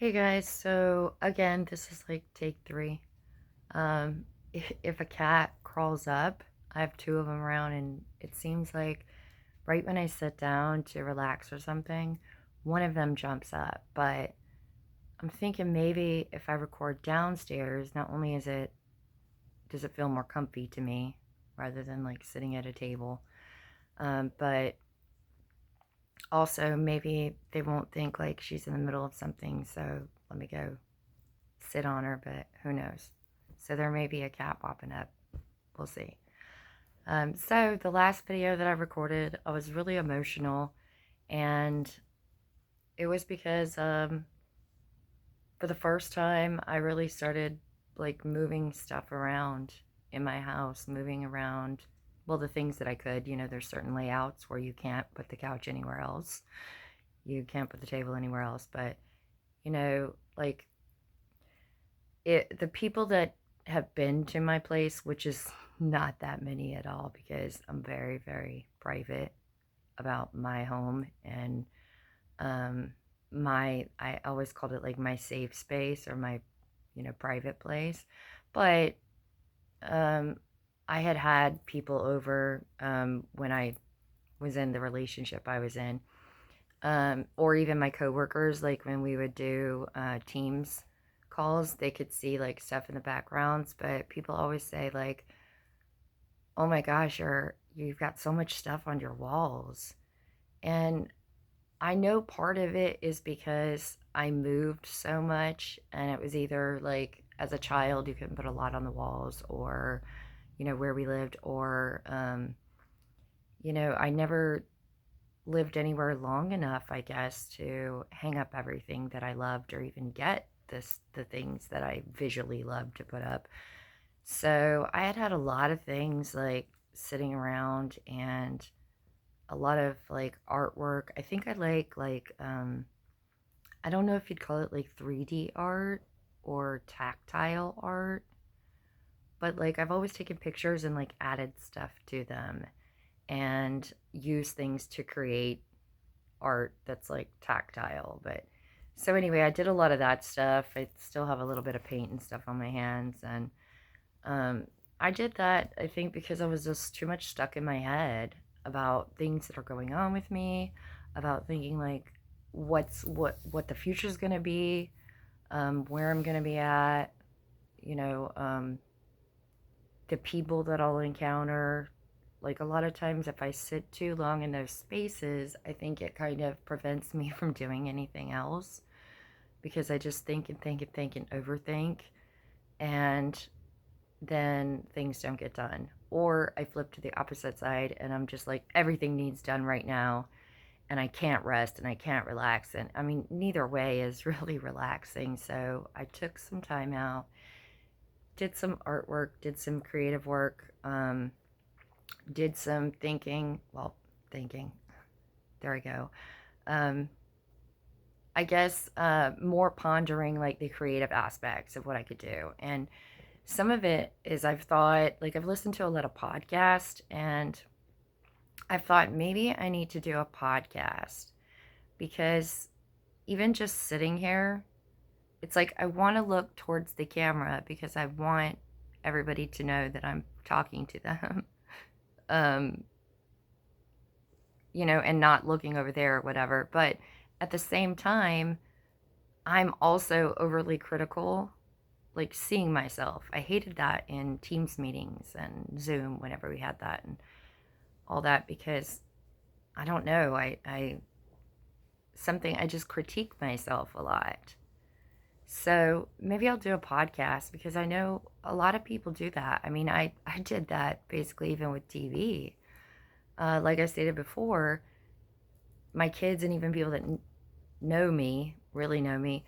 Hey guys, so again, this is like take three. If a cat crawls up, I have two of them around, and it seems like right when I sit down to relax or something, one of them jumps up. But I'm thinking maybe if I record downstairs, not only does it feel more comfy to me rather than like sitting at a table, but also maybe they won't think like she's in the middle of something. So let me go sit on her, but who knows? So there may be a cat popping up. We'll see. So the last video that I recorded, I was really emotional, and it was because for the first time, I really started like moving stuff around in my house, moving around. Well, the things that I could, there's certain layouts where you can't put the couch anywhere else. You can't put the table anywhere else, but like the people that have been to my place, which is not that many at all because I'm very, very private about my home and um I always called it like my safe space or my, private place. But um I had people over when I was in the relationship I was in. Or even my coworkers, like when we would do Teams calls, they could see like stuff in the backgrounds. But people always say like, "Oh my gosh, you've got so much stuff on your walls," and I know part of it is because I moved so much, and it was either like as a child you couldn't put a lot on the walls, or where we lived, or I never lived anywhere long enough, I guess, to hang up everything that I loved or even get the things that I visually loved to put up. So I had a lot of things like sitting around and a lot of like artwork. I think I I don't know if you'd call it like 3D art or tactile art, but like I've always taken pictures and like added stuff to them and used things to create art that's like tactile. But so anyway, I did a lot of that stuff. I still have a little bit of paint and stuff on my hands, and um, I did that, I think, because I was just too much stuck in my head about things that are going on with me, about thinking like what the future's gonna be, where I'm gonna be at, you know, um, the people that I'll encounter. Like a lot of times, if I sit too long in those spaces, I think it kind of prevents me from doing anything else because I just think and think and think and overthink, and then things don't get done. Or I flip to the opposite side and I'm just like, everything needs done right now, and I can't rest and I can't relax. And I mean, neither way is really relaxing. So I took some time out, did some artwork, did some creative work, did some thinking. Well, thinking. There we go. Um, I guess more pondering like the creative aspects of what I could do. And some of it is I've thought, like, I've listened to a lot of podcasts, and I've thought maybe I need to do a podcast because even just sitting here, it's like I want to look towards the camera because I want everybody to know that I'm talking to them. um, and not looking over there or whatever. But at the same time, I'm also overly critical, like seeing myself. I hated that in Teams meetings and Zoom whenever we had that and all that because I don't know, I just critique myself a lot. So maybe I'll do a podcast because I know a lot of people do that. I mean, I did that basically even with TV. Like I stated before, my kids and even people that know me, really know me,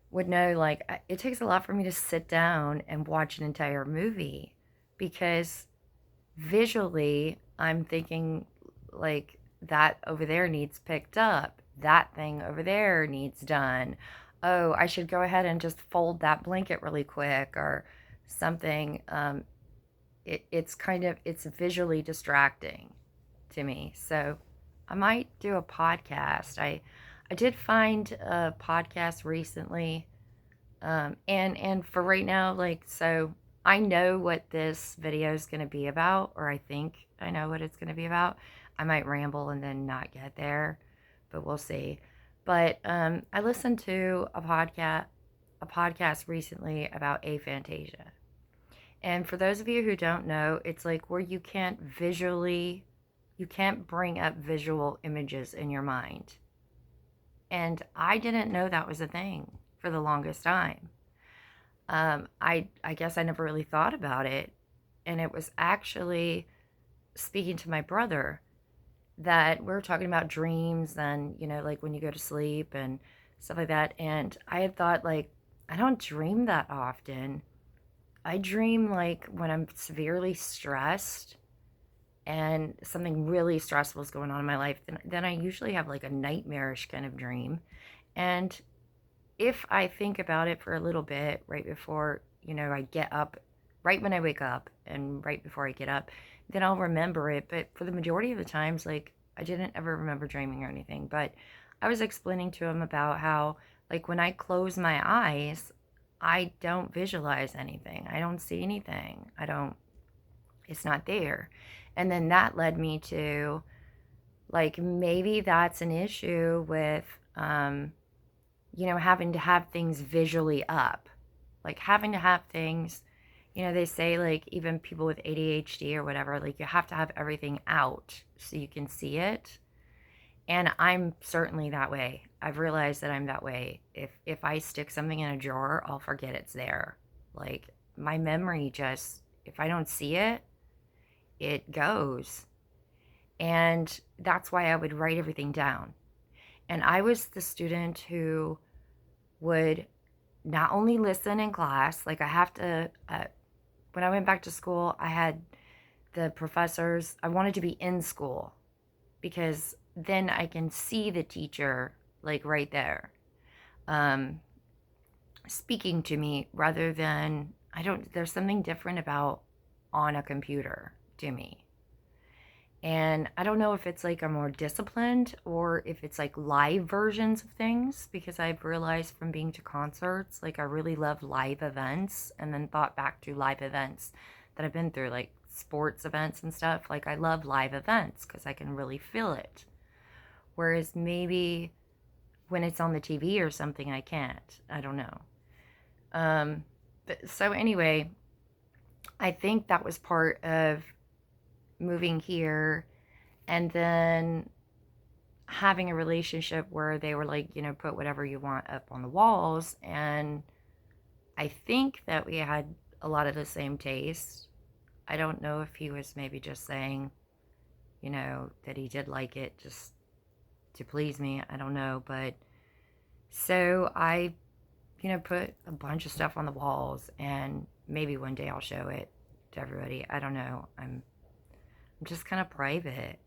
would know like it takes a lot for me to sit down and watch an entire movie because visually I'm thinking like that over there needs picked up, that thing over there needs done. Oh, I should go ahead and just fold that blanket really quick or something. It's visually distracting to me. So I might do a podcast. I I did find a podcast recently, and for right now, like, so I know what this video is going to be about, or I think I know what it's going to be about. I might ramble and then not get there, but we'll see. But I listened to a podcast recently about aphantasia. And for those of you who don't know, it's like where you can't bring up visual images in your mind. And I didn't know that was a thing for the longest time. I guess I never really thought about it. And it was actually speaking to my brother that we were talking about dreams and, like when you go to sleep and stuff like that. And I had thought, like, I don't dream that often. I dream like when I'm severely stressed and something really stressful is going on in my life, then I usually have like a nightmarish kind of dream. And if I think about it for a little bit right before, I get up, right when I wake up and right before I get up, then I'll remember it. But for the majority of the times, like, I didn't ever remember dreaming or anything. But I was explaining to him about how, like, when I close my eyes, I don't visualize anything. I don't see anything. It's not there. And then that led me to, like, maybe that's an issue with, having to have things visually up. Like, having to have things, they say, like, even people with ADHD or whatever, like, you have to have everything out so you can see it. And I'm certainly that way. I've realized that I'm that way. If I stick something in a drawer, I'll forget it's there. Like, my memory just, if I don't see it, it goes. And that's why I would write everything down. And I was the student who would not only listen in class, like, I have to, when I went back to school, I had the professors, I wanted to be in school because then I can see the teacher, like, right there, um, speaking to me rather than, there's something different about on a computer to me. And I don't know if it's like I'm more disciplined or if it's like live versions of things, because I've realized from being to concerts, like, I really love live events, and then thought back to live events that I've been through, like sports events and stuff. Like, I love live events because I can really feel it. Whereas maybe when it's on the TV or something, I can't. I don't know. So anyway, I think that was part of moving here, and then having a relationship where they were like, put whatever you want up on the walls. And I think that we had a lot of the same taste. I don't know if he was maybe just saying, that he did like it just to please me. I don't know. But so I, put a bunch of stuff on the walls, and maybe one day I'll show it to everybody. I don't know. I'm just kind of private.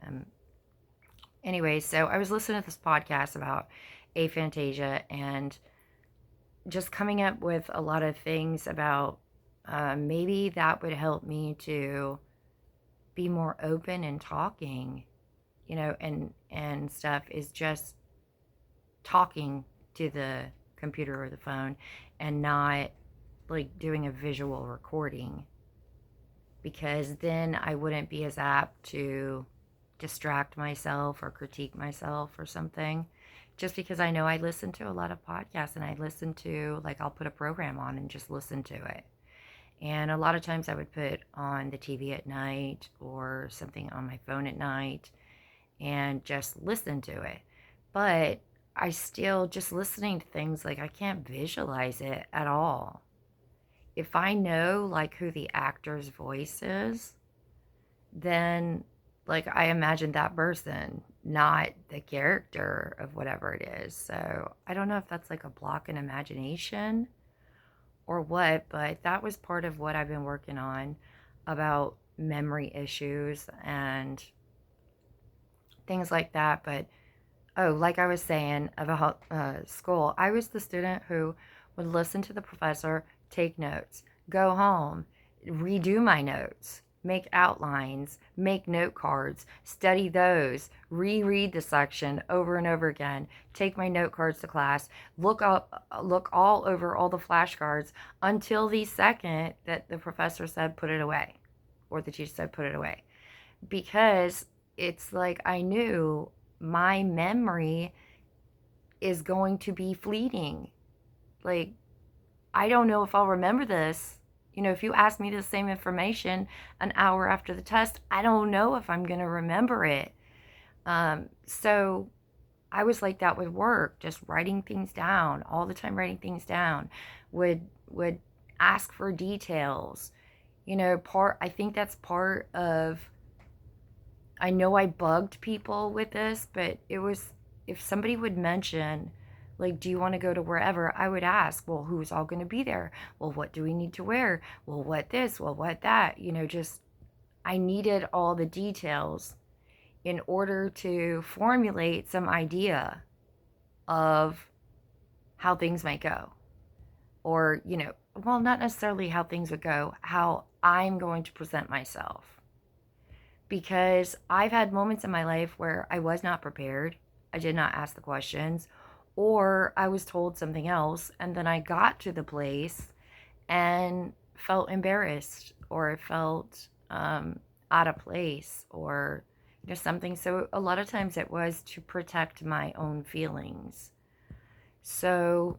Anyway, so I was listening to this podcast about aphantasia and just coming up with a lot of things about maybe that would help me to be more open and talking, and stuff, is just talking to the computer or the phone and not like doing a visual recording, because then I wouldn't be as apt to distract myself or critique myself or something. Just because I know I listen to a lot of podcasts, and I listen to, like, I'll put a program on and just listen to it. And a lot of times I would put on the TV at night or something on my phone at night and just listen to it. But I still, just listening to things, like, I can't visualize it at all. If I know, like, who the actor's voice is, then, like, I imagine that person, not the character of whatever it is. So I don't know if that's like a block in imagination or what, but that was part of what I've been working on about memory issues and things like that. But oh, like I was saying about school, I was the student who would listen to the professor, take notes, go home, redo my notes, make outlines, make note cards, study those, reread the section over and over again, take my note cards to class, look all over all the flashcards until the second that the professor said put it away or the teacher said put it away. Because it's like I knew my memory is going to be fleeting. Like, I don't know if I'll remember this. If you ask me the same information an hour after the test, I don't know if I'm going to remember it. So I was like that with work, just writing things down all the time, writing things down, would ask for details. I think that's part of, I know I bugged people with this, but it was, if somebody would mention, like, do you want to go to wherever? I would ask, well, who's all going to be there? Well, what do we need to wear? Well, what this? Well, what that? Just, I needed all the details in order to formulate some idea of how things might go. Or, well, not necessarily how things would go, how I'm going to present myself. Because I've had moments in my life where I was not prepared, I did not ask the questions, or I was told something else, and then I got to the place and felt embarrassed or felt out of place or something. So a lot of times it was to protect my own feelings. So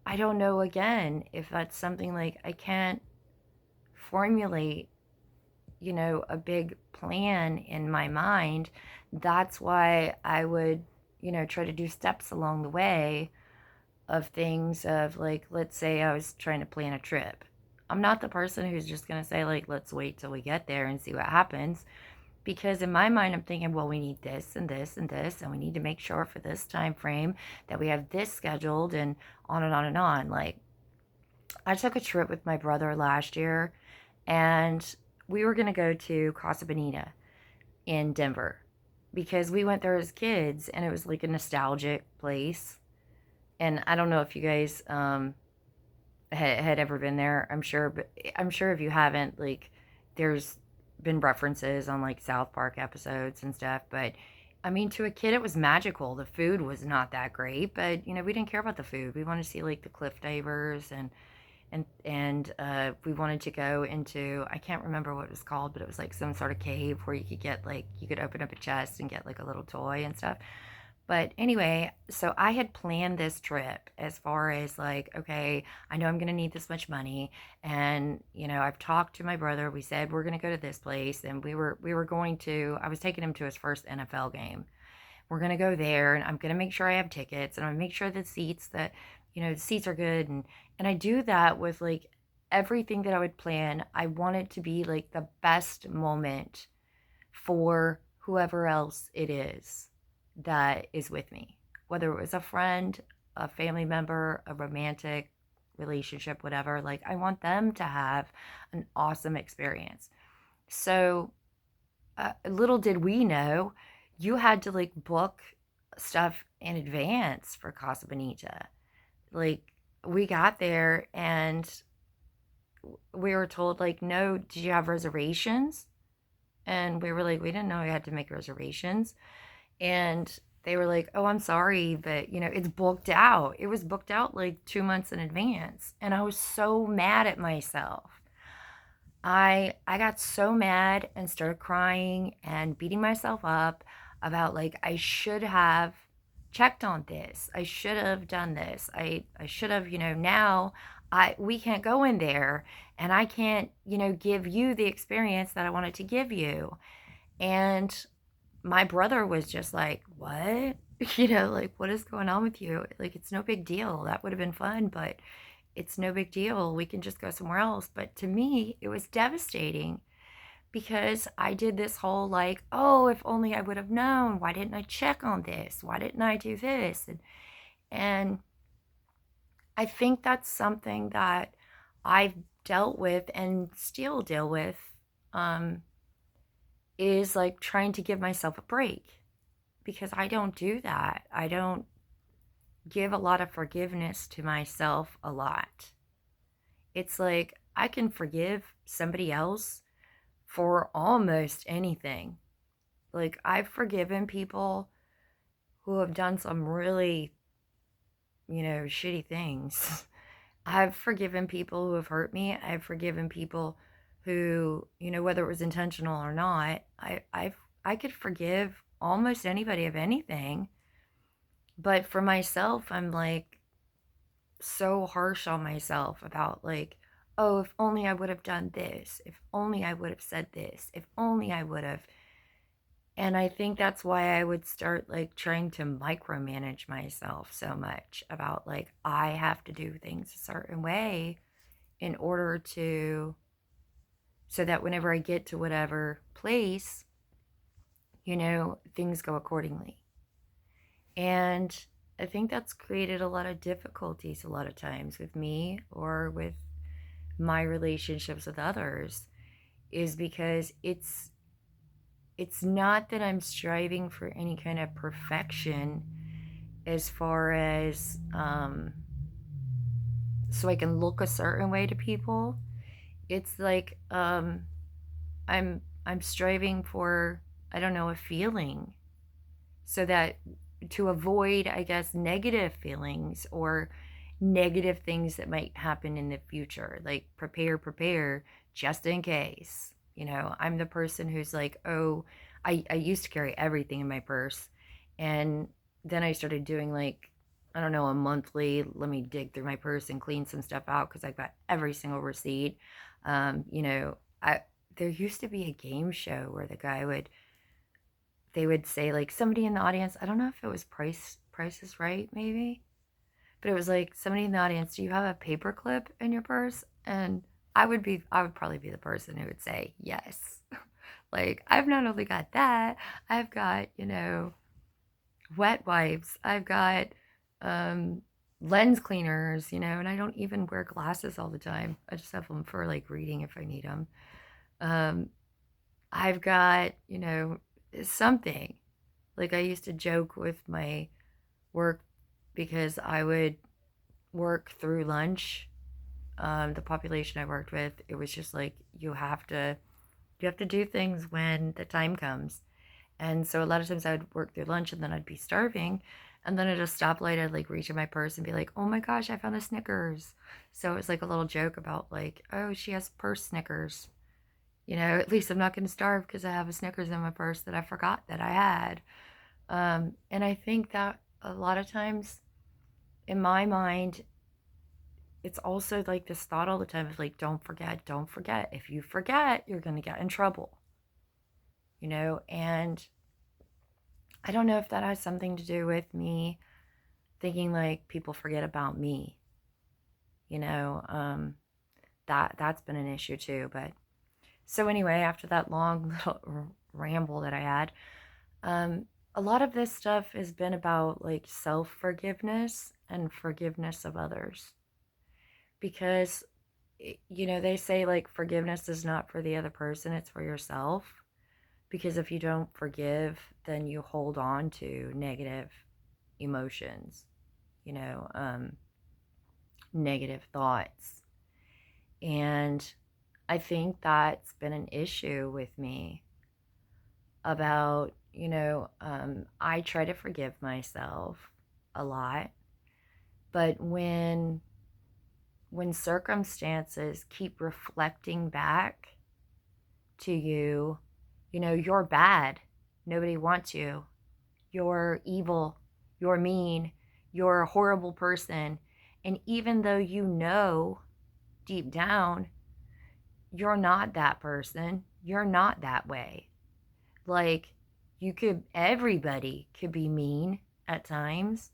I don't know, again, if that's something like I can't formulate a big plan in my mind. That's why I would, try to do steps along the way of things of, like, let's say I was trying to plan a trip. I'm not the person who's just going to say, like, let's wait till we get there and see what happens. Because in my mind, I'm thinking, well, we need this and this and this, and we need to make sure for this time frame that we have this scheduled, and on and on and on. Like, I took a trip with my brother last year, and we were going to go to Casa Bonita in Denver because we went there as kids, and it was like a nostalgic place. And I don't know if you guys had ever been there. But I'm sure if you haven't, like, there's been references on like South Park episodes and stuff. But I mean, to a kid, it was magical. The food was not that great, but we didn't care about the food. We wanted to see like the cliff divers, and we wanted to go into, I can't remember what it was called, but it was like some sort of cave where you could get, like, you could open up a chest and get like a little toy and stuff. But anyway, so I had planned this trip as far as like, okay, I know I'm going to need this much money. And, I've talked to my brother. We said we're going to go to this place, and we were going to, I was taking him to his first NFL game. We're going to go there, and I'm going to make sure I have tickets, and I'm going to make sure the seats are good. And I do that with like everything that I would plan. I want it to be like the best moment for whoever else it is that is with me, whether it was a friend, a family member, a romantic relationship, whatever. Like, I want them to have an awesome experience. So little did we know, you had to like book stuff in advance for Casa Bonita. Like, we got there and we were told, like, no, did you have reservations? And we were like, we didn't know we had to make reservations. And they were like, oh, I'm sorry, but it's booked out. It was booked out like 2 months in advance. And I was so mad at myself. I got so mad and started crying and beating myself up about, like, I should have checked on this. I should have done this. I should have, now we can't go in there, and I can't, give you the experience that I wanted to give you. And my brother was just like, what? Like, what is going on with you? Like, it's no big deal. That would have been fun, but it's no big deal. We can just go somewhere else. But to me, it was devastating because I did this whole, like, oh, if only I would have known. Why didn't I check on this? Why didn't I do this? And I think that's something that I've dealt with and still deal with, is like trying to give myself a break, because I don't do that. I don't give a lot of forgiveness to myself a lot. It's like I can forgive somebody else for almost anything. Like, I've forgiven people who have done some really, shitty things. I've forgiven people who have hurt me. I've forgiven people who, whether it was intentional or not, I could forgive almost anybody of anything. But for myself, I'm like so harsh on myself about like, oh, if only I would have done this, if only I would have said this, if only I would have. And I think that's why I would start like trying to micromanage myself so much about like, I have to do things a certain way in order to, so that whenever I get to whatever place, things go accordingly. And I think that's created a lot of difficulties a lot of times with me or with my relationships with others, is because it's not that I'm striving for any kind of perfection as far as so I can look a certain way to people. It's like I'm striving for, I don't know, a feeling, so that to avoid, I guess, negative feelings or negative things that might happen in the future. Like prepare just in case. I'm the person who's like, oh, I used to carry everything in my purse. And then I started doing like, I don't know, a monthly, let me dig through my purse and clean some stuff out because I've got every single receipt. I there used to be a game show where they would say like somebody in the audience, I don't know if it was Price is Right, maybe, but it was like somebody in the audience, do you have a paperclip in your purse? And I would probably be the person who would say yes. Like, I've not only got that, I've got, wet wipes, I've got um lens cleaners, and I don't even wear glasses all the time. I just have them for like reading if I need them. um I've got, something. Like, I used to joke with my work because I would work through lunch. The population I worked with, it was just like you have to do things when the time comes. And so a lot of times I would work through lunch and then I'd be starving. And then at a stoplight, I'd like reach in my purse and be like, oh my gosh, I found a Snickers. So it was like a little joke about like, oh, she has purse Snickers. At least I'm not going to starve because I have a Snickers in my purse that I forgot that I had. And I think that a lot of times in my mind, it's also like this thought all the time of like, don't forget, don't forget. If you forget, you're going to get in trouble, And I don't know if that has something to do with me thinking like people forget about me, you know. That's been an issue too. But so anyway, after that long little ramble that I had, um, a lot of this stuff has been about like self forgiveness and forgiveness of others. Because, they say like forgiveness is not for the other person, it's for yourself. Because if you don't forgive, then you hold on to negative emotions, you know, um, negative thoughts. And I think that's been an issue with me about, I try to forgive myself a lot, but when circumstances keep reflecting back to you, you're bad, nobody wants you, you're evil, you're mean, you're a horrible person. And even though deep down, you're not that person, you're not that way. Like, everybody could be mean at times.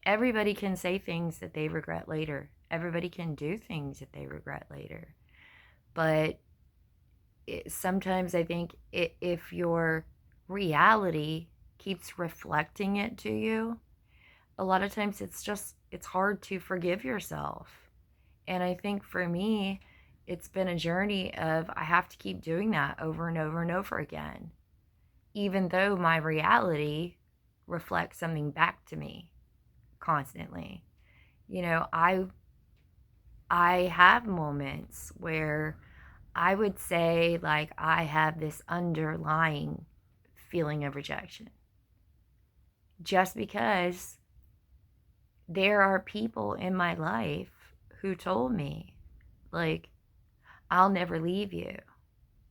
Everybody can say things that they regret later. Everybody can do things that they regret later. But sometimes I think if your reality keeps reflecting it to you, a lot of times it's hard to forgive yourself. And I think for me, it's been a journey of I have to keep doing that over and over and over again, even though my reality reflects something back to me constantly. I have moments where I would say, like, I have this underlying feeling of rejection just because there are people in my life who told me, like, I'll never leave you.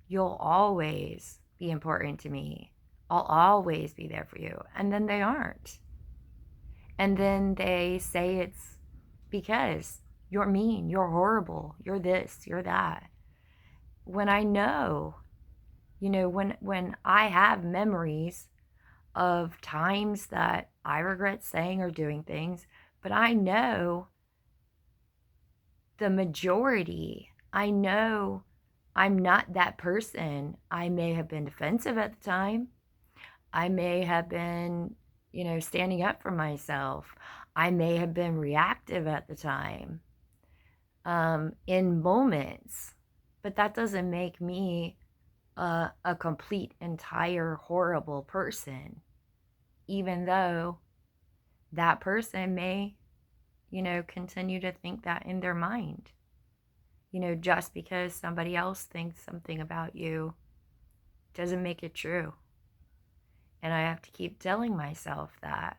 You'll always be important to me. I'll always be there for you. And then they aren't. And then they say it's because you're mean, you're horrible, you're this, you're that. When I know, when I have memories of times that I regret saying or doing things, but I know the majority, I know I'm not that person. I may have been defensive at the time. I may have been, standing up for myself. I may have been reactive at the time, in moments, but that doesn't make me a complete, entire, horrible person, even though that person may, continue to think that in their mind. Just because somebody else thinks something about you doesn't make it true. And I have to keep telling myself that.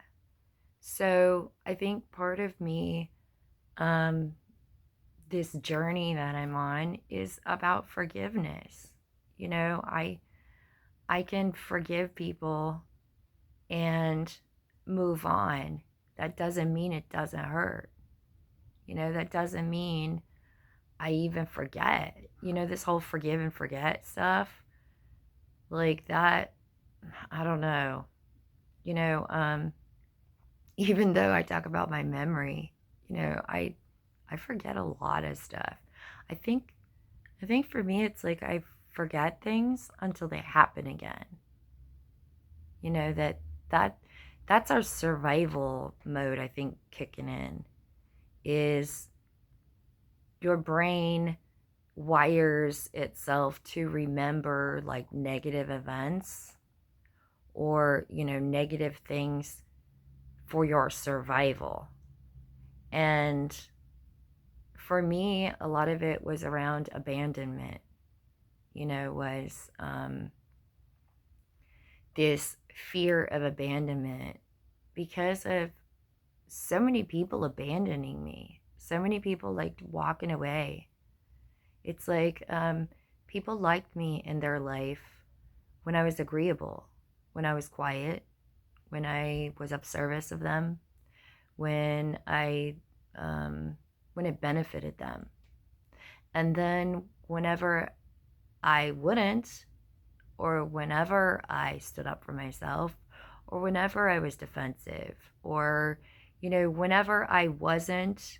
So I think part of me, um, this journey that I'm on is about forgiveness. I can forgive people and move on. That doesn't mean it doesn't hurt. That doesn't mean I even forget. This whole forgive and forget stuff, like that, I don't know. You know, um, Even though I talk about my memory, I forget a lot of stuff. I think I think for me it's like I forget things until they happen again. That that's our survival mode, I think, kicking in, is your brain wires itself to remember like negative events or, negative things for your survival. And for me, a lot of it was around abandonment, was this fear of abandonment because of so many people abandoning me, so many people like walking away. It's like people liked me in their life when I was agreeable, when I was quiet, when I was of service of them, when I when it benefited them. And then whenever I wouldn't, or whenever I stood up for myself, or whenever I was defensive, or whenever I wasn't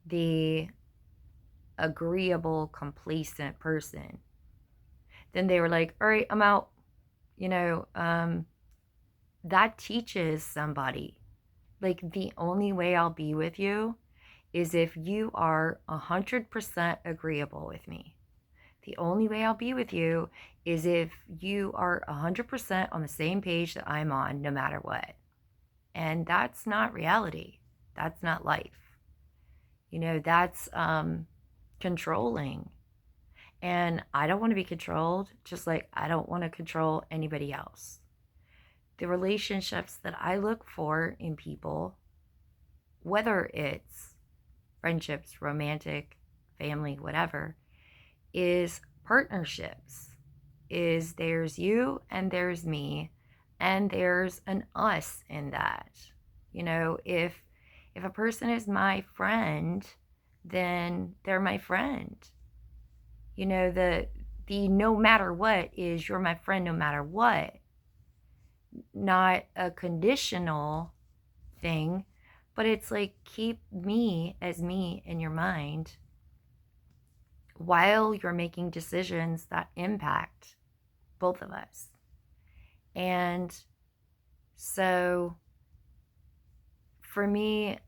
the agreeable, complacent person, then they were like, all right, I'm out. You know, um, that teaches somebody, like, the only way I'll be with you is if you are 100% agreeable with me. The only way I'll be with you is if you are 100% on the same page that I'm on, no matter what. And that's not reality. That's not life. That's controlling. And I don't want to be controlled, just like I don't want to control anybody else. The relationships that I look for in people, whether it's friendships, romantic, family, whatever, is partnerships. Is there's you and there's me and there's an us in that. If a person is my friend, then they're my friend. The no matter what is you're my friend no matter what, not a conditional thing, but it's like keep me as me in your mind while you're making decisions that impact both of us. And so for me,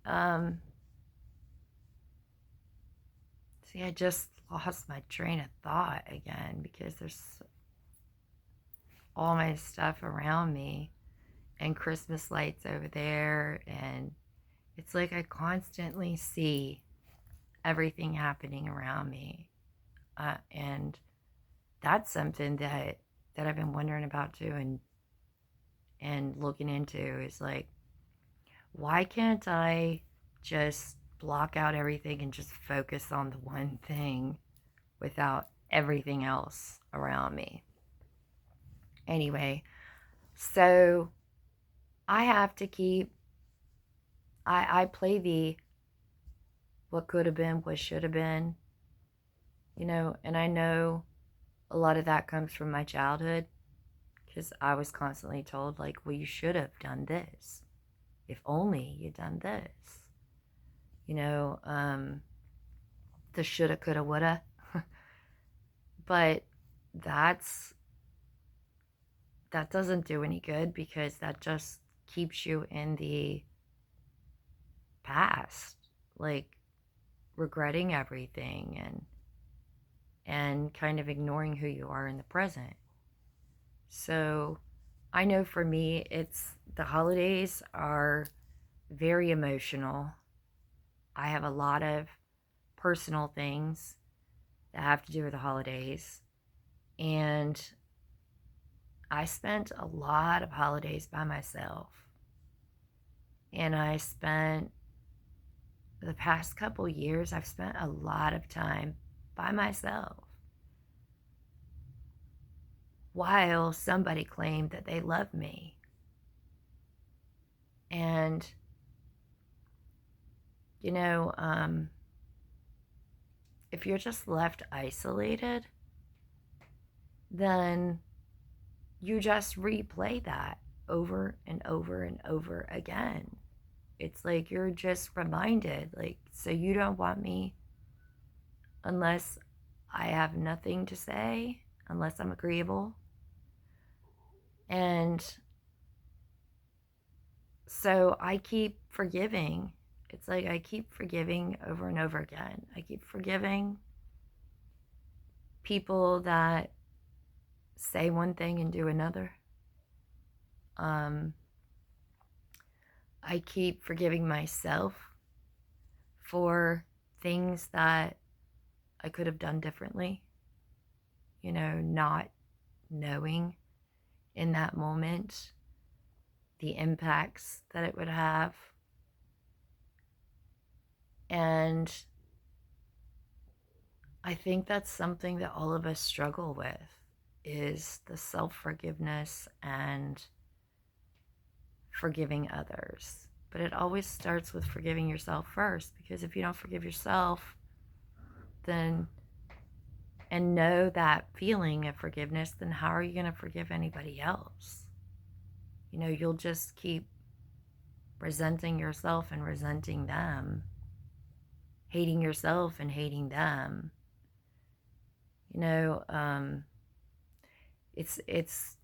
see, I just lost my train of thought again because there's all my stuff around me and Christmas lights over there. And it's like I constantly see everything happening around me. And that's something that I've been wondering about too, and looking into is like, why can't I just block out everything and just focus on the one thing without everything else around me? Anyway, so I have to keep, I play the what could have been, what should have been, and I know a lot of that comes from my childhood because I was constantly told, like, well, you should have done this. If only you'd done this. You know, um, the shoulda, coulda, woulda. But that's that doesn't do any good because that just keeps you in the past, like regretting everything and kind of ignoring who you are in the present. So I know for me, it's the holidays are very emotional. I have a lot of personal things that have to do with the holidays. And I spent a lot of holidays by myself. And I spent the past couple years, I've spent a lot of time by myself while somebody claimed that they loved me. And, you know, um, if you're just left isolated, then you just replay that over and over and over again. It's like you're just reminded, like, so you don't want me unless I have nothing to say, unless I'm agreeable. And so I keep forgiving. It's like I keep forgiving over and over again. I keep forgiving people that say one thing and do another. Um, I keep forgiving myself for things that I could have done differently, not knowing in that moment the impacts that it would have. And I think that's something that all of us struggle with is the self-forgiveness and forgiving others. But it always starts with forgiving yourself first, because if you don't forgive yourself, then and know that feeling of forgiveness, then how are you going to forgive anybody else? You'll just keep resenting yourself and resenting them, hating yourself and hating them. You know, um, it's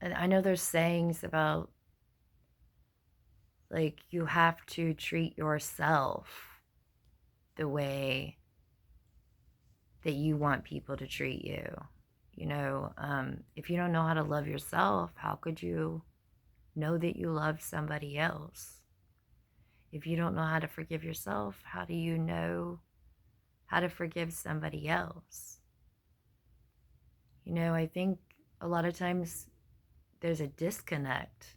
and I know there's sayings about like you have to treat yourself the way that you want people to treat you. If you don't know how to love yourself, how could you know that you love somebody else? If you don't know how to forgive yourself, how do you know how to forgive somebody else? I think a lot of times there's a disconnect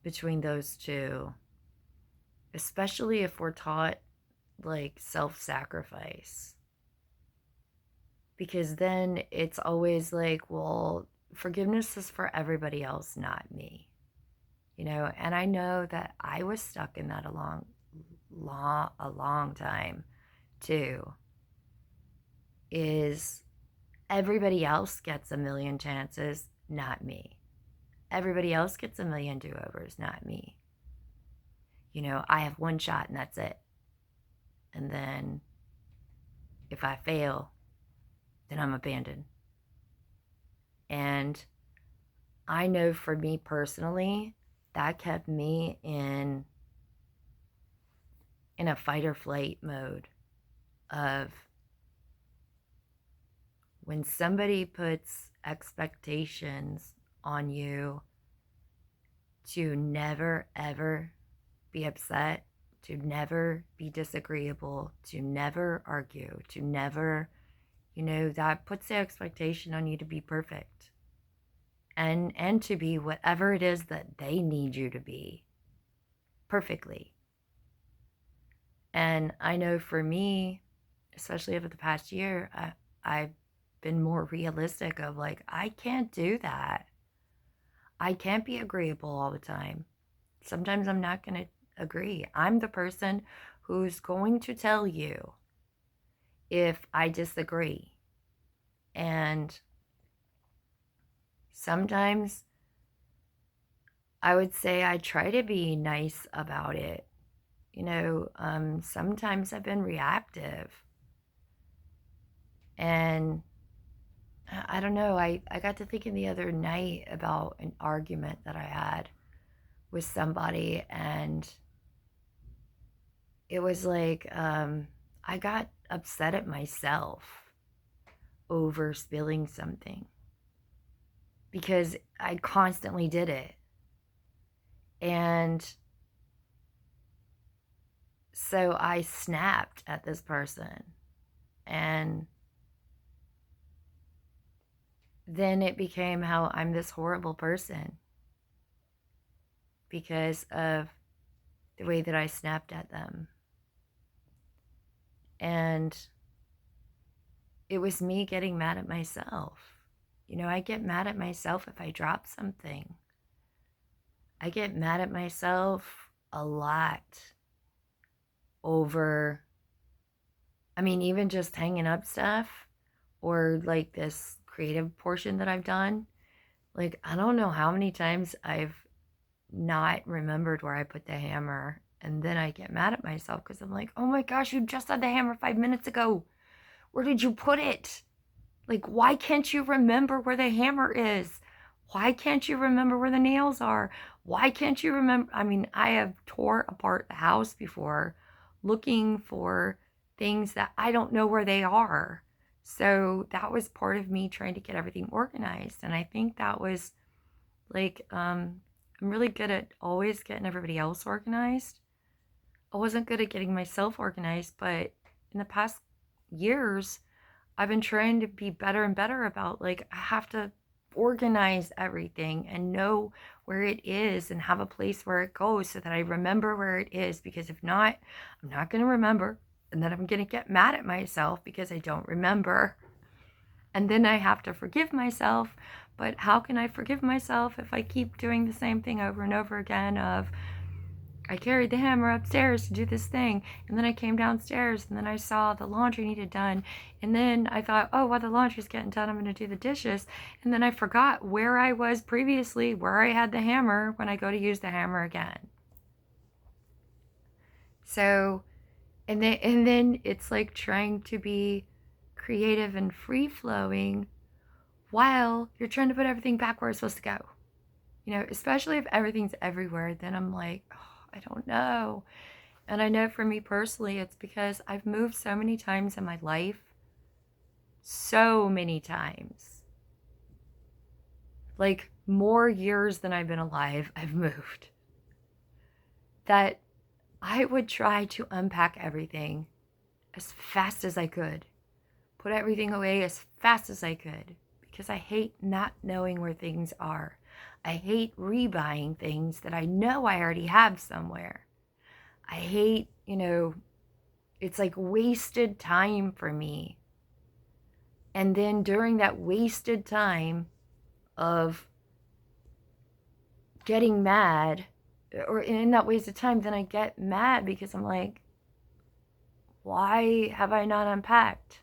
between those two, especially if we're taught like self sacrifice. Because then it's always like, well, forgiveness is for everybody else, not me. And I know that I was stuck in that a long time too. Is everybody else gets a million chances, not me. Everybody else gets a million do-overs, not me. I have one shot and that's it. And then if I fail, then I'm abandoned. And I know for me personally, that kept me in a fight or flight mode of when somebody puts expectations on you to never ever be upset, to never be disagreeable, to never argue, to never that puts the expectation on you to be perfect and to be whatever it is that they need you to be perfectly. And I know for me, especially over the past year, I've been more realistic of like, I can't do that. I can't be agreeable all the time. Sometimes I'm not going to agree. I'm the person who's going to tell you if I disagree. And sometimes I would say I try to be nice about it. Sometimes I've been reactive. And I don't know, I got to thinking the other night about an argument that I had with somebody, and it was like I got upset at myself over spilling something because I constantly did it. And so I snapped at this person, and then it became how I'm this horrible person because of the way that I snapped at them. And it was me getting mad at myself. I get mad at myself if I drop something. I get mad at myself a lot over, even just hanging up stuff or like this creative portion that I've done. Like, I don't know how many times I've not remembered where I put the hammer. And then I get mad at myself because I'm like, oh my gosh, you just had the hammer 5 minutes ago. Where did you put it? Like, why can't you remember where the hammer is? Why can't you remember where the nails are? Why can't you remember? I have tore apart the house before looking for things that I don't know where they are. So that was part of me trying to get everything organized. And I think that was like, I'm really good at always getting everybody else organized. I wasn't good at getting myself organized, but in the past years, I've been trying to be better and better about like, I have to organize everything and know where it is and have a place where it goes so that I remember where it is, because if not, I'm not going to remember, and then I'm going to get mad at myself because I don't remember. And then I have to forgive myself. But how can I forgive myself if I keep doing the same thing over and over again of, I carried the hammer upstairs to do this thing, and then I came downstairs, and then I saw the laundry needed done, and then I thought, oh, while the laundry's getting done, I'm going to do the dishes, and then I forgot where I was previously, where I had the hammer when I go to use the hammer again. So, and then it's like trying to be creative and free-flowing while you're trying to put everything back where it's supposed to go. Especially if everything's everywhere, then I'm like, oh, I don't know. And I know for me personally, it's because I've moved so many times in my life. So many times. Like more years than I've been alive, I've moved. That I would try to unpack everything as fast as I could. Put everything away as fast as I could. Because I hate not knowing where things are. I hate rebuying things that I know I already have somewhere. I hate, it's like wasted time for me. And then during that wasted time of getting mad, or in that wasted time, then I get mad because I'm like, why have I not unpacked?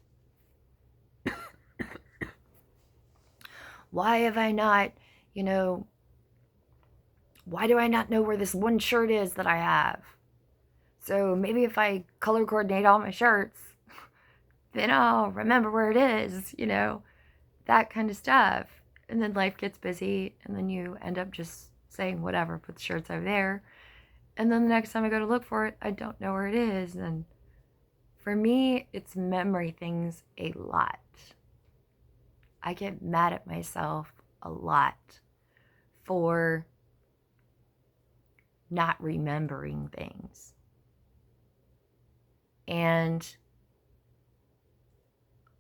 Why have I not, why do I not know where this one shirt is that I have? So maybe if I color coordinate all my shirts, then I'll remember where it is, that kind of stuff. And then life gets busy, and then you end up just saying whatever, put the shirts over there. And then the next time I go to look for it, I don't know where it is. And for me, it's memory things a lot. I get mad at myself a lot for not remembering things. And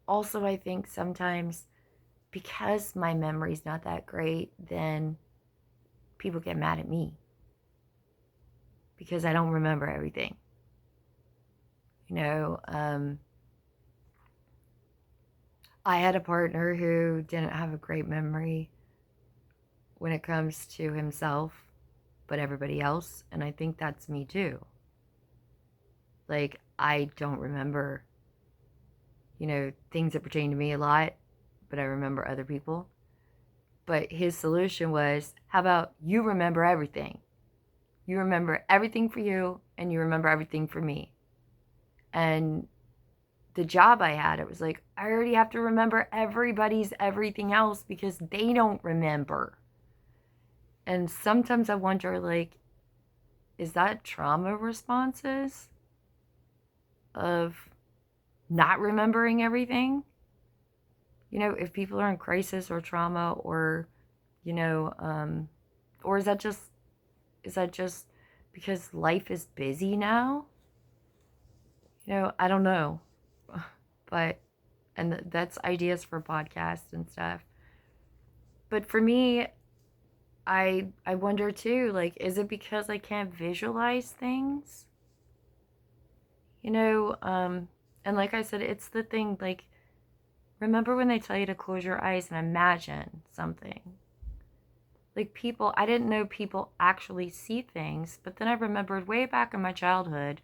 also, I think sometimes because my memory's not that great, then people get mad at me because I don't remember everything. You know, I had a partner who didn't have a great memory when it comes to himself, but everybody else. And I think that's me too. Like, I don't remember, things that pertain to me a lot, but I remember other people. But his solution was, how about you remember everything? You remember everything for you, and you remember everything for me. And the job I had, it was like, I already have to remember everybody's everything else because they don't remember. And sometimes I wonder, like, is that trauma responses of not remembering everything? If people are in crisis or trauma, or, you know, or is that just because life is busy now? I don't know. But, and that's ideas for podcasts and stuff. But for me, I wonder too, like, is it because I can't visualize things? You know, um, and like I said, it's the thing, like, remember when they tell you to close your eyes and imagine something? Like, people, I didn't know people actually see things, but then I remembered way back in my childhood,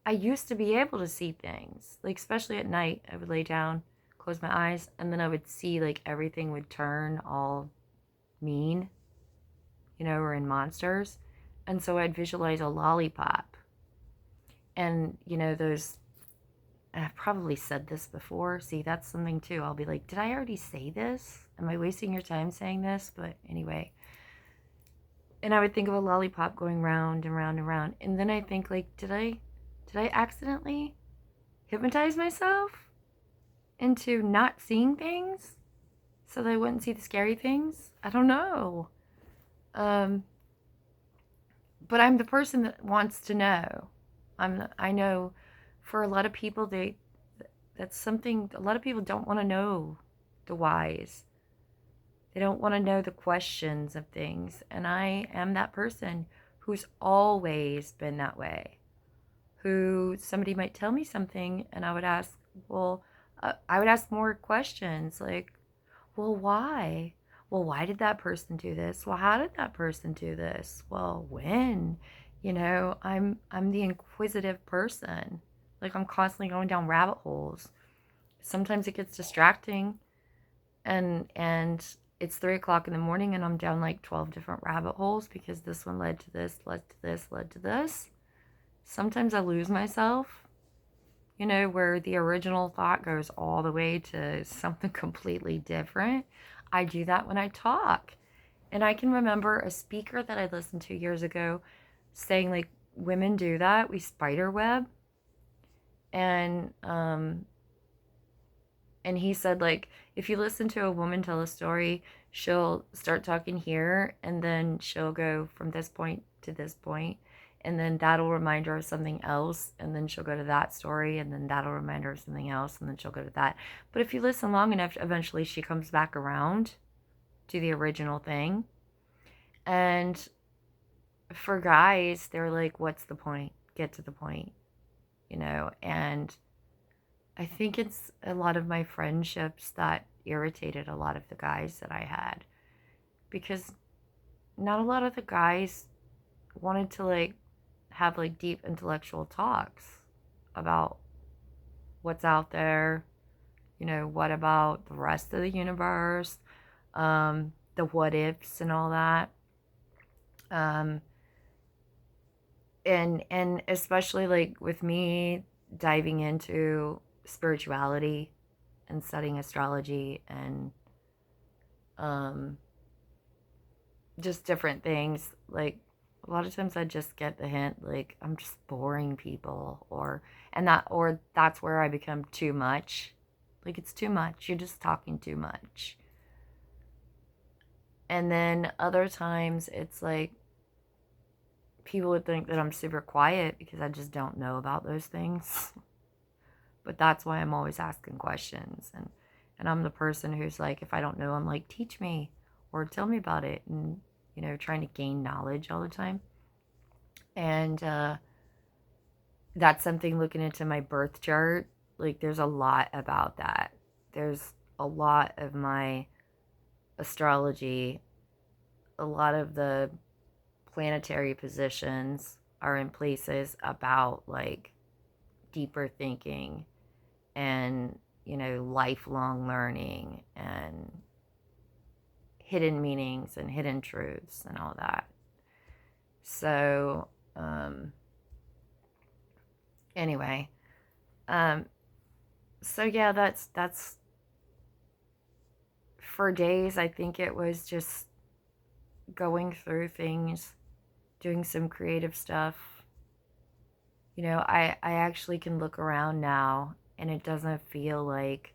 I used to be able to see things. Like, especially at night, I would lay down, close my eyes, and then I would see, like, everything would turn all mean, or in monsters. And so I'd visualize a lollipop. And, those, and I've probably said this before. See, that's something too. I'll be like, did I already say this? Am I wasting your time saying this? But anyway. And I would think of a lollipop going round and round and round. And then I think, like, did I accidentally hypnotize myself into not seeing things so that I wouldn't see the scary things? I don't know. Um, but I'm the person that wants to know. I know for a lot of people, that's something a lot of people don't want to know the whys. They don't want to know the questions of things. And I am that person who's always been that way. Who somebody might tell me something and I would ask, well, I would ask more questions like, well, why? Well, why did that person do this? Well, how did that person do this? Well, when? I'm the inquisitive person. Like, I'm constantly going down rabbit holes. Sometimes it gets distracting, and it's 3 o'clock in the morning and I'm down like 12 different rabbit holes because this one led to this, led to this, led to this. Sometimes I lose myself, where the original thought goes all the way to something completely different. I do that when I talk. And I can remember a speaker that I listened to years ago saying, like, women do that. We spider web. And and he said, like, if you listen to a woman tell a story, she'll start talking here and then she'll go from this point to this point, and then that'll remind her of something else, and then she'll go to that story, and then that'll remind her of something else, and then she'll go to that. But if you listen long enough, eventually she comes back around to the original thing. And for guys, they're like, what's the point? Get to the point, and I think it's a lot of my friendships that irritated a lot of the guys that I had, because not a lot of the guys wanted to, like, have, like, deep intellectual talks about what's out there, what about the rest of the universe, the what ifs and all that. Um, and especially, like, with me diving into spirituality and studying astrology and um just different things, like, a lot of times I just get the hint, like, I'm just boring people, or that's where I become too much. Like, it's too much, you're just talking too much. And then other times it's like people would think that I'm super quiet because I just don't know about those things. But that's why I'm always asking questions. And I'm the person who's like, if I don't know, I'm like, teach me or tell me about it. And, trying to gain knowledge all the time. And that's something looking into my birth chart. Like, there's a lot about that. There's a lot of my astrology, a lot of the planetary positions are in places about like deeper thinking and, lifelong learning and hidden meanings and hidden truths and all that. So, anyway, so yeah, that's for days. I think it was just going through things, doing some creative stuff. I actually can look around now and it doesn't feel like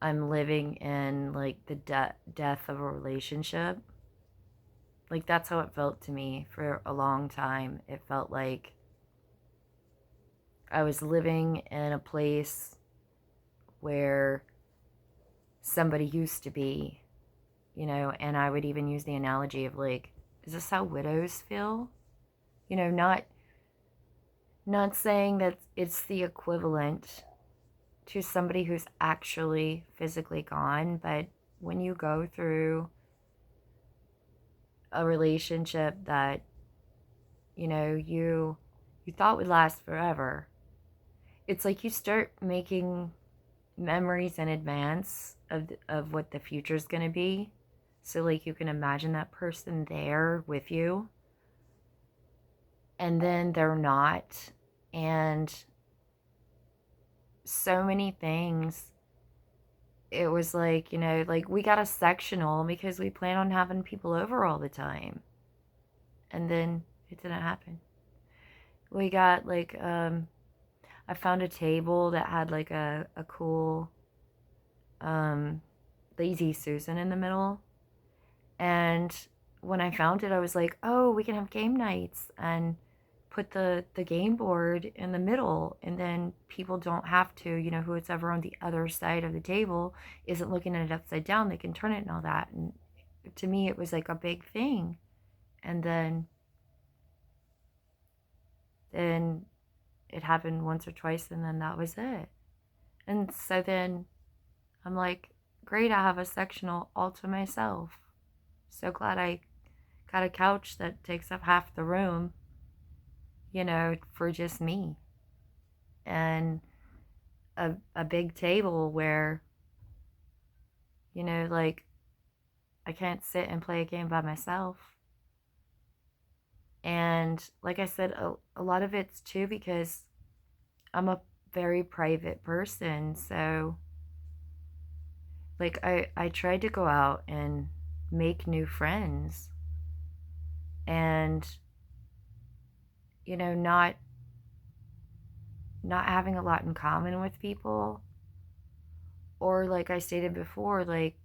I'm living in like the death of a relationship. Like, that's how it felt to me for a long time. It felt like I was living in a place where somebody used to be, and I would even use the analogy of like, is this how widows feel? Not saying that it's the equivalent to somebody who's actually physically gone, but when you go through a relationship that you thought would last forever, it's like you start making memories in advance of what the future is going to be. So like you can imagine that person there with you, and then they're not. And so many things, it was like, like we got a sectional because we plan on having people over all the time, and then it didn't happen. We got like I found a table that had like a cool Lazy Susan in the middle. And when I found it, I was like, oh, we can have game nights and put the game board in the middle. And then people don't have to, who's ever on the other side of the table isn't looking at it upside down. They can turn it and all that. And to me, it was like a big thing. And then it happened once or twice, and then that was it. And so then I'm like, great, I have a sectional all to myself. So glad I got a couch that takes up half the room, for just me. And a big table where, like I can't sit and play a game by myself. And like I said, a lot of it's too because I'm a very private person. So like I tried to go out and make new friends and not having a lot in common with people, or like I stated before, like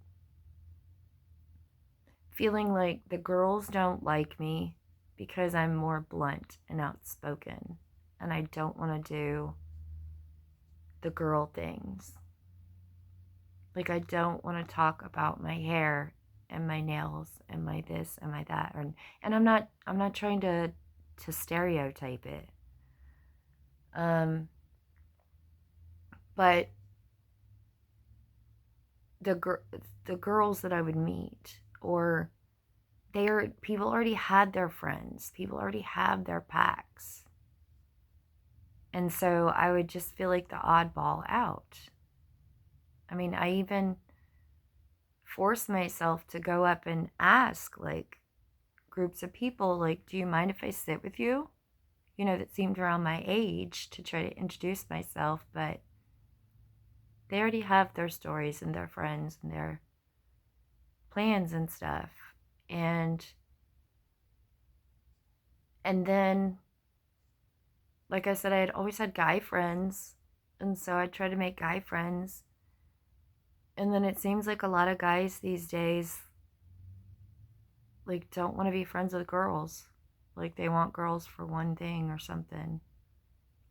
feeling like the girls don't like me because I'm more blunt and outspoken and I don't want to do the girl things. Like I don't want to talk about my hair and my nails and my this and my that, and I'm not trying to stereotype it. But the the girls that I would meet, or people already had their friends, people already have their packs, and so I would just feel like the oddball out. I mean, I even forced myself to go up and ask like groups of people, like, do you mind if I sit with you, that seemed around my age, to try to introduce myself. But they already have their stories and their friends and their plans and stuff. And then, like I said, I had always had guy friends, and so I tried to make guy friends. And then it seems like a lot of guys these days like don't want to be friends with girls. Like they want girls for one thing or something,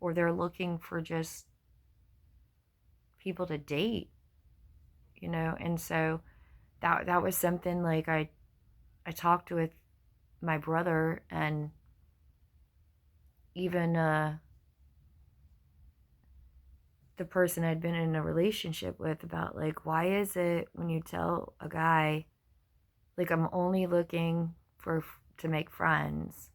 or they're looking for just people to date, you know. And so that was something like I talked with my brother and even the person I'd been in a relationship with about like, why is it when you tell a guy like I'm only looking for to make friends,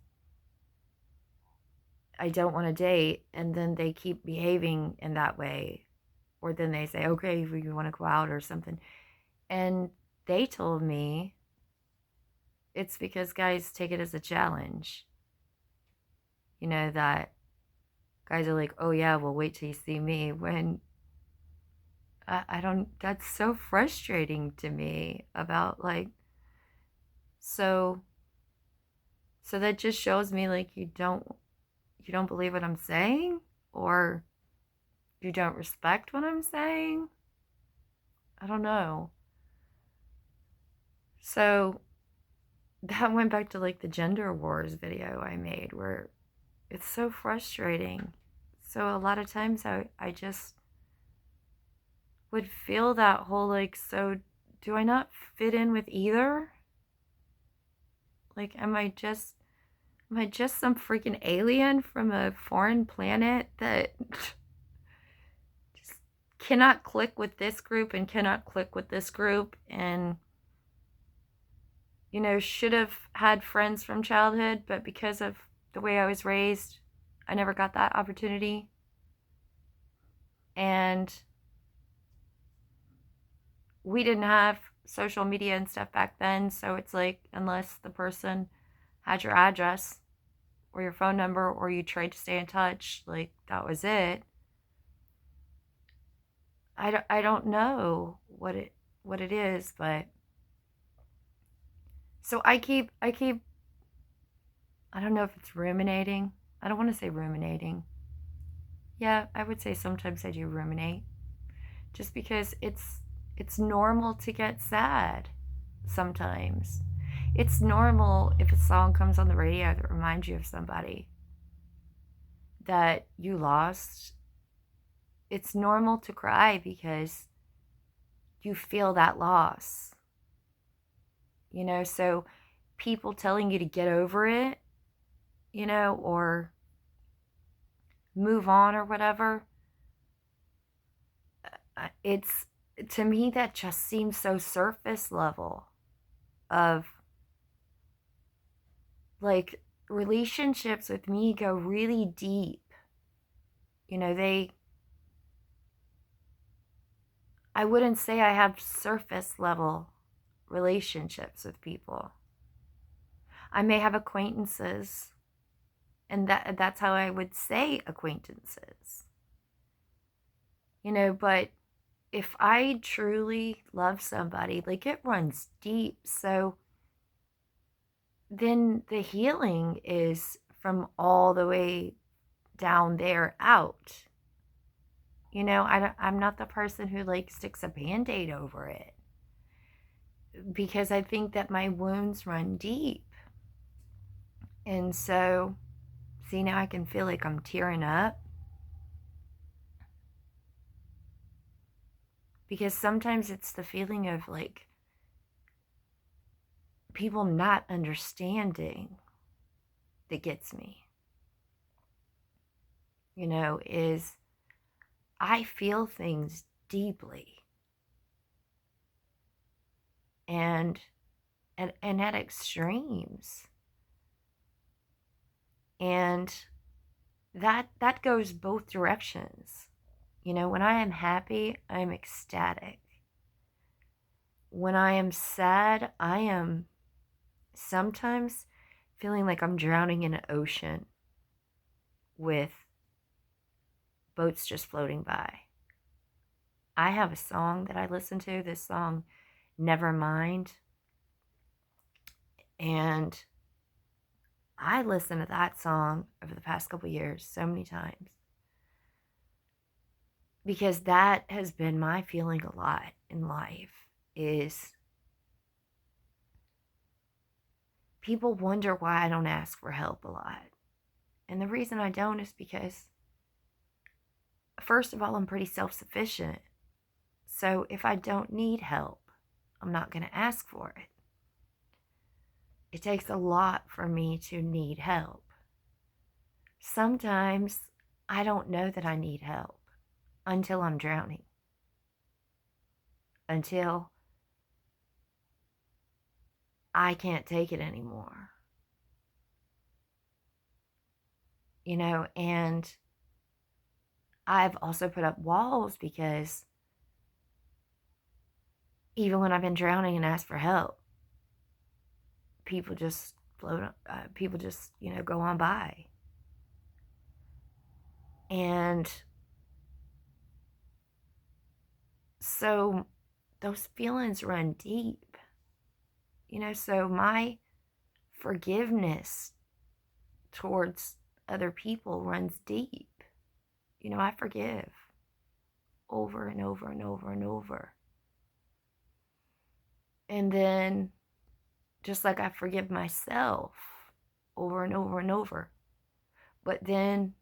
I don't want to date, and then they keep behaving in that way, or then they say, okay, if you want to go out or something. And they told me it's because guys take it as a challenge. You know, that guys are like, oh yeah, well, wait till you see me. When I don't, that's so frustrating to me about like, so, so that just shows me like you don't believe what I'm saying, or you don't respect what I'm saying. I don't know. So that went back to like the gender wars video I made where it's so frustrating. So a lot of times I just would feel that whole like, so do I not fit in with either? Like, am I just some freaking alien from a foreign planet that just cannot click with this group and cannot click with this group, and you know, should have had friends from childhood, but because of the way I was raised, I never got that opportunity. And we didn't have social media and stuff back then, so it's like, unless the person had your address or your phone number or you tried to stay in touch, like that was it. I don't know what it is, but so I keep I don't know if it's ruminating. I don't want to say ruminating. Yeah, I would say sometimes I do ruminate, just because it's normal to get sad sometimes. It's normal if a song comes on the radio that reminds you of somebody that you lost. It's normal to cry because you feel that loss. You know, so people telling you to get over it, you know, or move on or whatever, it's, to me, that just seems so surface level of like, relationships with me go really deep. You know, I wouldn't say I have surface level relationships with people. I may have acquaintances, and that's how I would say acquaintances. You know, but if I truly love somebody, like it runs deep. So then the healing is from all the way down there out. You know, I'm not the person who like sticks a band-aid over it, because I think that my wounds run deep. And so, see, now I can feel like I'm tearing up, because sometimes it's the feeling of like people not understanding that gets me. You know, is I feel things deeply and at extremes. And that goes both directions. You know, when I am happy, I'm ecstatic. When I am sad, I am sometimes feeling like I'm drowning in an ocean with boats just floating by. I have a song that I listen to, this song, Nevermind. And I listened to that song over the past couple years so many times, because that has been my feeling a lot in life, is people wonder why I don't ask for help a lot. And the reason I don't is because, first of all, I'm pretty self-sufficient. So if I don't need help, I'm not going to ask for it. It takes a lot for me to need help. Sometimes I don't know that I need help until I'm drowning, until I can't take it anymore. And I've also put up walls because even when I've been drowning and asked for help, people just people just, go on by. And so those feelings run deep, so my forgiveness towards other people runs deep. I forgive over and over and over and over. And then, just like I forgive myself over and over and over. But then,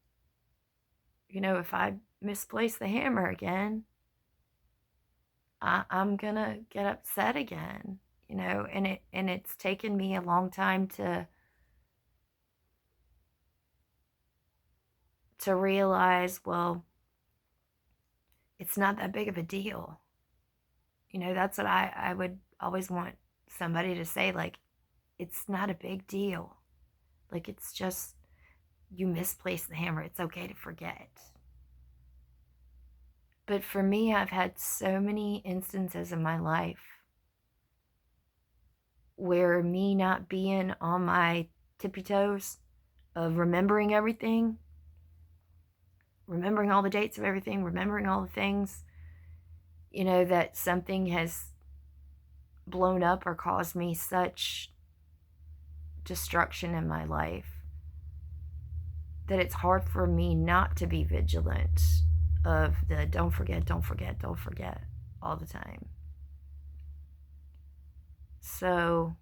if I misplace the hammer again, I'm gonna get upset again, and it's taken me a long time to realize, well, it's not that big of a deal. That's what I would always want somebody to say, like, it's not a big deal. Like, it's just, you misplaced the hammer. It's okay to forget. But for me, I've had so many instances in my life where me not being on my tippy toes of remembering everything, remembering all the dates of everything, remembering all the things, that something has blown up or caused me such destruction in my life that it's hard for me not to be vigilant of the don't forget, don't forget, don't forget all the time. So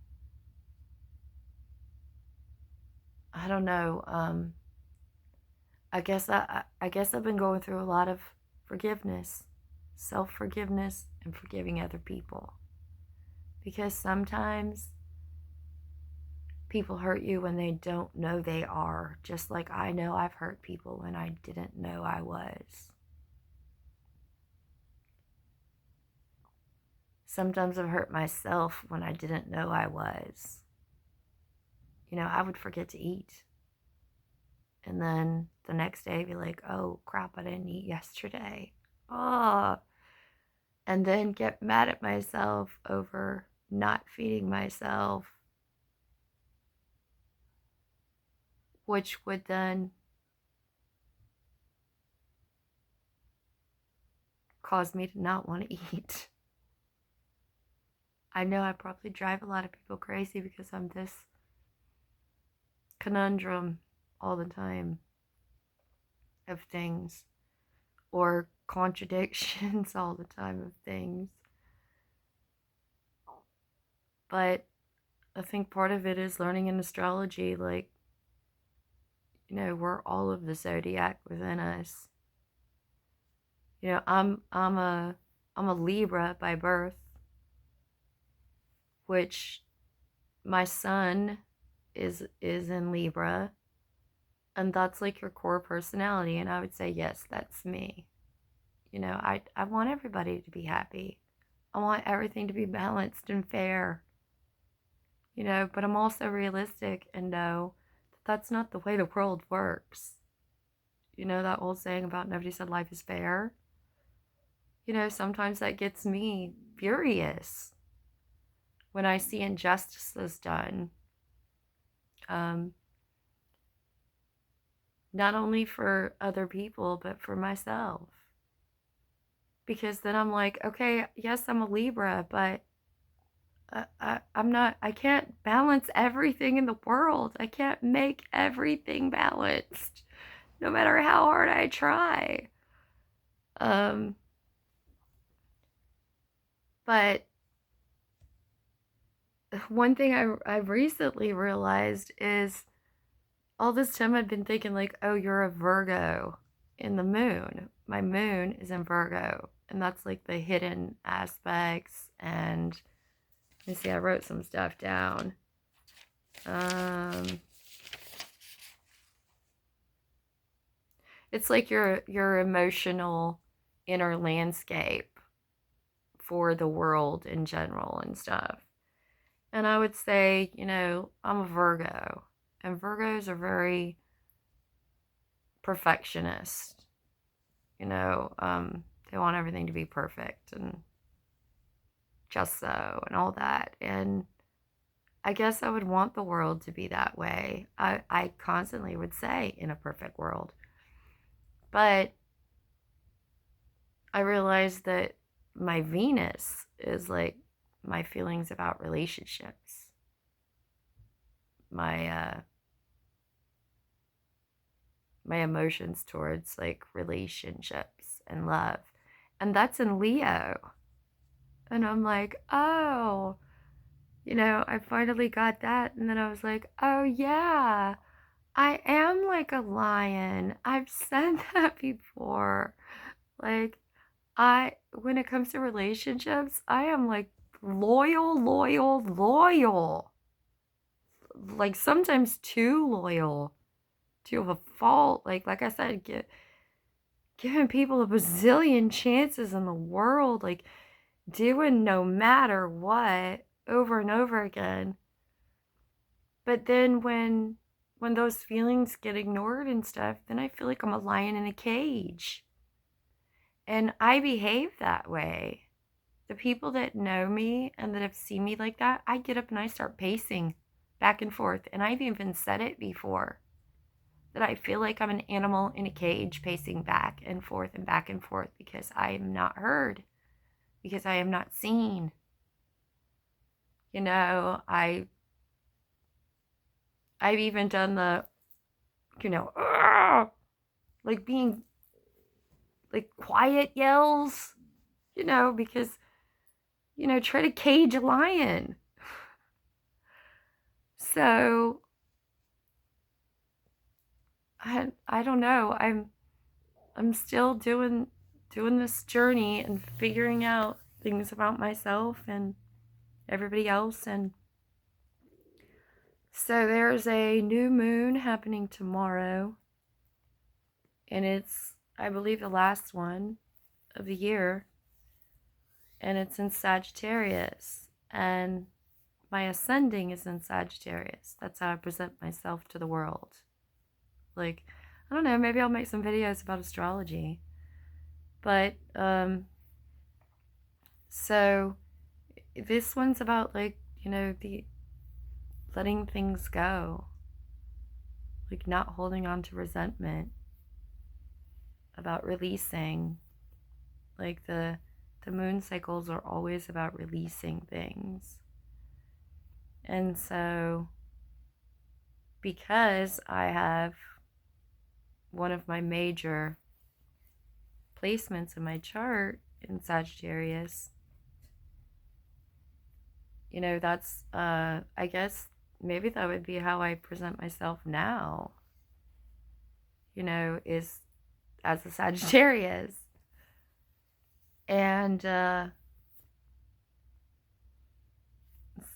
I don't know. I guess I've been going through a lot of forgiveness, self-forgiveness, and forgiving other people. Because sometimes people hurt you when they don't know they are, just like I know I've hurt people when I didn't know I was. Sometimes I've hurt myself when I didn't know I was. I would forget to eat. And then the next day, I'd be like, oh crap, I didn't eat yesterday. Oh. And then get mad at myself over not feeding myself, which would then cause me to not want to eat. I know I probably drive a lot of people crazy because I'm this conundrum all the time of things, or contradictions all the time of things. But I think part of it is learning in astrology, like, we're all of the zodiac within us. I'm a Libra by birth, which my sun is in Libra, and that's like your core personality. And I would say, yes, that's me. I want everybody to be happy. I want everything to be balanced and fair. But I'm also realistic and know that that's not the way the world works. That old saying about nobody said life is fair? Sometimes that gets me furious when I see injustices done. Not only for other people, but for myself. Because then I'm like, okay, yes, I'm a Libra, but I can't balance everything in the world. I can't make everything balanced, no matter how hard I try. But one thing I've recently realized is all this time I've been thinking, like, oh, you're a Virgo in the moon. My moon is in Virgo. And that's like the hidden aspects. And let me see, I wrote some stuff down. It's like your emotional inner landscape for the world in general and stuff. And I would say, I'm a Virgo, and Virgos are very perfectionist. They want everything to be perfect and just so and all that. And I guess I would want the world to be that way. I constantly would say in a perfect world. But I realized that my Venus is like my feelings about relationships, my my emotions towards like relationships and love. And that's in Leo. And I'm like, oh, I finally got that. And then I was like, oh, yeah, I am like a lion. I've said that before. Like, when it comes to relationships, I am like loyal, loyal, loyal. Like, sometimes too loyal to a fault. Like I said, giving people a bazillion chances in the world, like doing no matter what over and over again. But then when those feelings get ignored and stuff, then I feel like I'm a lion in a cage. And I behave that way. The people that know me and that have seen me like that, I get up and I start pacing back and forth. And I've even said it before, that I feel like I'm an animal in a cage pacing back and forth because I am not heard, because I am not seen. I've even done the, like being like quiet yells, because, try to cage a lion. So I don't know. I'm still doing this journey and figuring out things about myself and everybody else. And so there's a new moon happening tomorrow, and it's, I believe, the last one of the year, and it's in Sagittarius, and my ascending is in Sagittarius. That's how I present myself to the world. Like, I don't know, maybe I'll make some videos about astrology. But so this one's about, like, the letting things go, like not holding on to resentment, about releasing. Like the moon cycles are always about releasing things. And so because I have one of my major placements in my chart in Sagittarius, that's I guess maybe that would be how I present myself now, is as a Sagittarius. And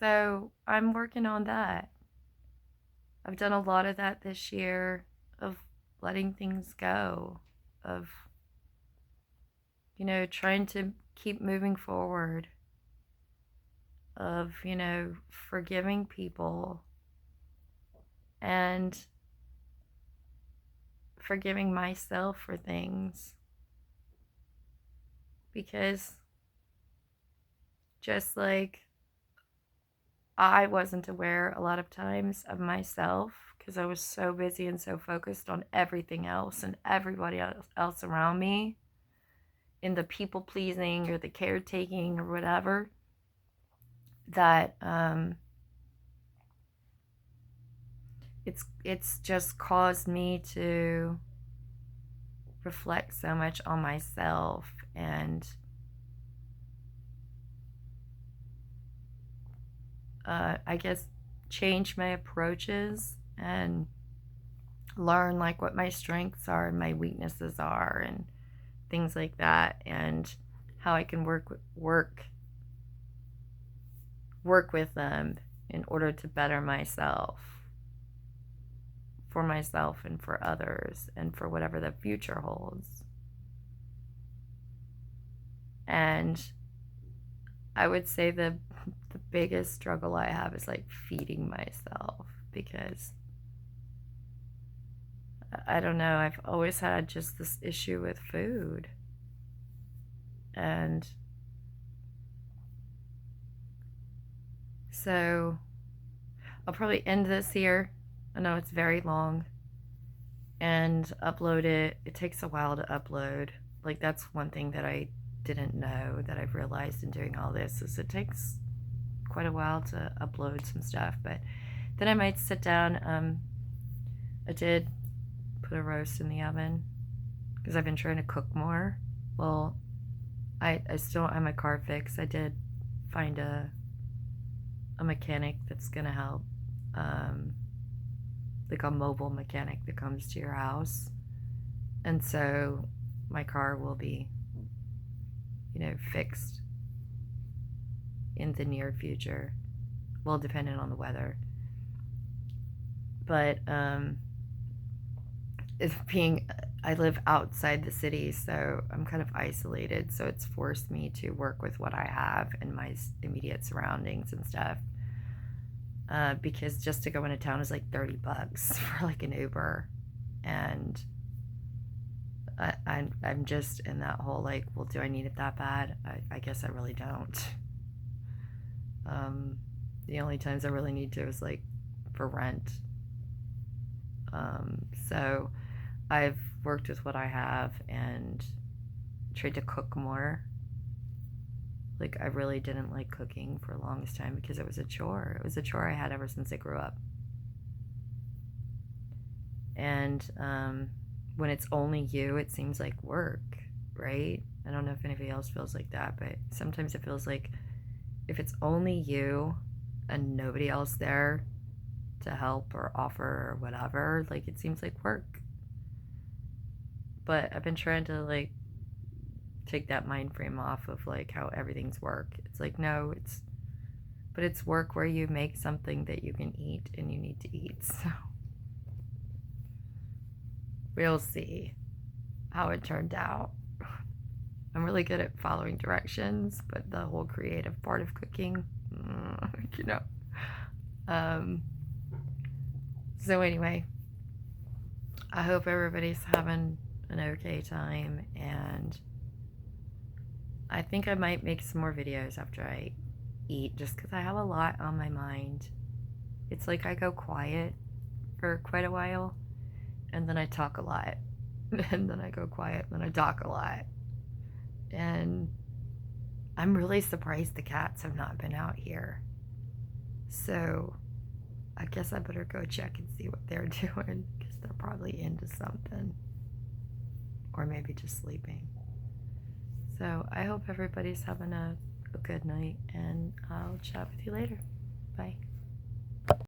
so I'm working on that. I've done a lot of that this year, of letting things go, of trying to keep moving forward, of forgiving people and forgiving myself for things, because just like I wasn't aware a lot of times of myself, because I was so busy and so focused on everything else and everybody else around me, in the people pleasing or the caretaking or whatever, that it's just caused me to reflect so much on myself, and I guess change my approaches and learn like what my strengths are and my weaknesses are and things like that. And how I can work with them in order to better myself, for myself and for others, and for whatever the future holds. And I would say the biggest struggle I have is like feeding myself, because I don't know, I've always had just this issue with food. And so I'll probably end this here. I know it's very long, and upload it. It takes a while to upload. Like, that's one thing that I didn't know that I've realized in doing all this, is it takes quite a while to upload some stuff. But then I might sit down. I did put a roast in the oven because I've been trying to cook more. Well, I still don't have my car fixed. I did find a mechanic that's gonna help, like a mobile mechanic that comes to your house, and so my car will be, fixed in the near future. Well, depending on the weather. But I live outside the city, so I'm kind of isolated. So it's forced me to work with what I have in my immediate surroundings and stuff. Because just to go into town is like $30 for like an Uber, and I'm just in that whole like, well, do I need it that bad? I guess I really don't. The only times I really need to is like for rent. So I've worked with what I have and tried to cook more. Like, I really didn't like cooking for the longest time because it was a chore. It was a chore I had ever since I grew up. And when it's only you, it seems like work, right? I don't know if anybody else feels like that, but sometimes it feels like if it's only you and nobody else there to help or offer or whatever, like, it seems like work. But I've been trying to like take that mind frame off of like how everything's work. It's like, no, it's work where you make something that you can eat and you need to eat. So we'll see how it turned out. I'm really good at following directions, but the whole creative part of cooking, you know. So anyway, I hope everybody's having an okay time, and I think I might make some more videos after I eat, just because I have a lot on my mind. It's like I go quiet for quite a while, and then I talk a lot, and then I go quiet, and then I talk a lot. And I'm really surprised the cats have not been out here. So I guess I better go check and see what they're doing, because they're probably into something. Or maybe just sleeping. So I hope everybody's having a good night, and I'll chat with you later. Bye.